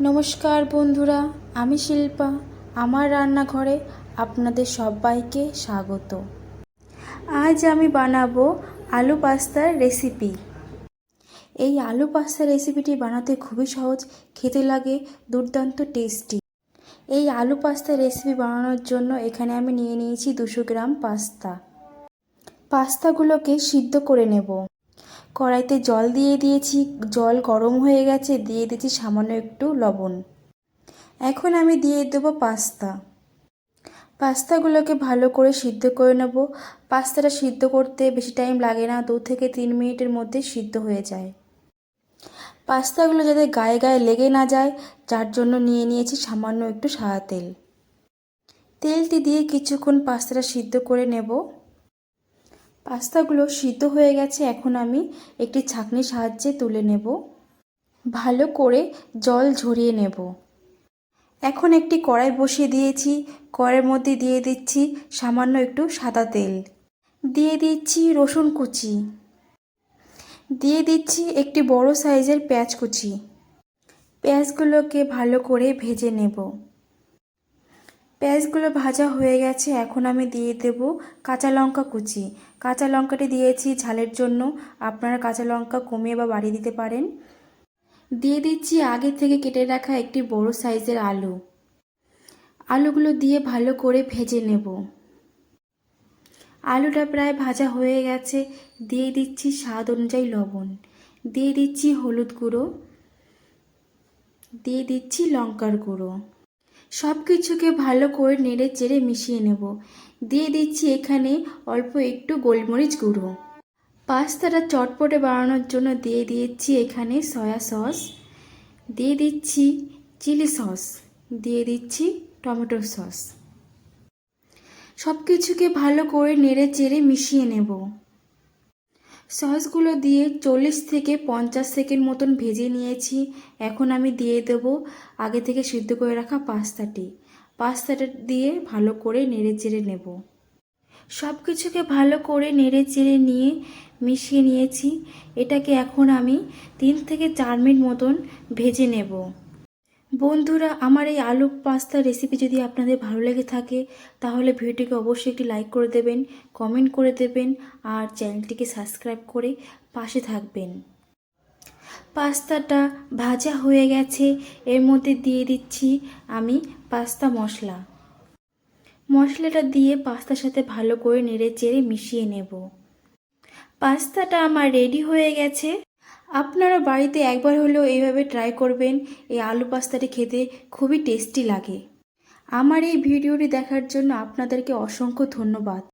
নমস্কার বন্ধুরা, আমি শিল্পা। আমার রান্নাঘরে আপনাদের সবাইকে স্বাগত। আজ আমি বানাবো আলু পাস্তার রেসিপি। এই আলু পাস্তার রেসিপিটি বানাতে খুবই সহজ, খেতে লাগে দুর্দান্ত টেস্টি। এই আলু পাস্তার রেসিপি বানানোর জন্য এখানে আমি নিয়ে নিয়েছি 200 গ্রাম পাস্তা। পাস্তাগুলোকে সিদ্ধ করে নেব। কড়াইতে জল দিয়ে দিয়েছি, জল গরম হয়ে গেছে, দিয়ে দিয়েছি সামান্য একটু লবণ। এখন আমি দিয়ে দেবো পাস্তাগুলোকে ভালো করে সিদ্ধ করে নেব। পাস্তাটা সিদ্ধ করতে বেশি টাইম লাগে না, 2 থেকে 3 মিনিটের মধ্যে সিদ্ধ হয়ে যায়। পাস্তাগুলো যাতে গায়ে গায়ে লেগে না যায়, যার জন্য নিয়ে নিয়েছি সামান্য একটু সাদা তেল। তেলটি দিয়ে কিছুক্ষণ পাস্তাটা সিদ্ধ করে নেব। পাস্তাগুলো সিদ্ধ হয়ে গেছে, এখন আমি একটি ছাঁকনির সাহায্যে তুলে নেব। ভালো করে জল ঝরিয়ে নেব। এখন একটি কড়াই বসিয়ে দিয়েছি, কড়াইয়ের মধ্যে দিয়ে দিচ্ছি সামান্য একটু সাদা তেল, দিয়ে দিচ্ছি রসুন কুচি, দিয়ে দিচ্ছি একটি বড় সাইজের পেঁয়াজ কুচি। পেঁয়াজগুলোকে ভালো করে ভেজে নেব। পেঁয়াজগুলো ভাজা হয়ে গেছে, এখন আমি দিয়ে দেব কাঁচা লঙ্কা কুচি। কাঁচা লঙ্কাটি দিয়েছি ঝালের জন্য, আপনারা কাঁচা লঙ্কা কমিয়ে বা বাড়িয়ে দিতে পারেন। দিয়ে দিচ্ছি আগে থেকে কেটে রাখা একটি বড় সাইজের আলু। আলুগুলো দিয়ে ভালো করে ভেজে নেব। আলুটা প্রায় ভাজা হয়ে গেছে, দিয়ে দিচ্ছি স্বাদ অনুযায়ী লবণ, দিয়ে দিচ্ছি হলুদ গুঁড়ো, দিয়ে দিচ্ছি লঙ্কার গুঁড়ো। সব কিছুকে ভালো করে নেড়ে চেড়ে মিশিয়ে নেব। দিয়ে দিচ্ছি এখানে অল্প একটু গোলমরিচ গুঁড়ো। পাস্তাটা চটপটে বানানোর জন্য দিয়ে দিচ্ছি এখানে সয়া সস, দিয়ে দিচ্ছি চিলি সস, দিয়ে দিচ্ছি টমেটো সস। সব কিছুকে ভালো করে নেড়ে চেড়ে মিশিয়ে নেব। সসগুলো দিয়ে 40 থেকে 50 সেকেন্ড মতন ভেজে নিয়েছি। এখন আমি দিয়ে দেব আগে থেকে সিদ্ধ করে রাখা পাস্তাটা দিয়ে ভালো করে নেড়ে চেড়ে নেব। সব কিছুকে ভালো করে নেড়ে চেড়ে নিয়ে মিশিয়ে নিয়েছি। এটাকে এখন আমি 3 থেকে 4 মিনিট মতন ভেজে নেব। বন্ধুরা, আমার এই আলু পাস্তার রেসিপি যদি আপনাদের ভালো লেগে থাকে তাহলে ভিডিওটিকে অবশ্যই একটি লাইক করে দেবেন, কমেন্ট করে দেবেন আর চ্যানেলটিকে সাবস্ক্রাইব করে পাশে থাকবেন। পাস্তাটা ভাজা হয়ে গেছে, এর মধ্যে দিয়ে দিচ্ছি আমি পাস্তা মশলাটা দিয়ে পাস্তার সাথে ভালো করে নেড়ে চেড়ে মিশিয়ে নেব। পাস্তাটা আমার রেডি হয়ে গেছে। আপনারা বাড়িতে একবার হলেও এইভাবে ট্রাই করবেন। এই আলু পাস্তাটি খেতে খুবই টেস্টি লাগে। আমার এই ভিডিওটি দেখার জন্য আপনাদেরকে অসংখ্য ধন্যবাদ।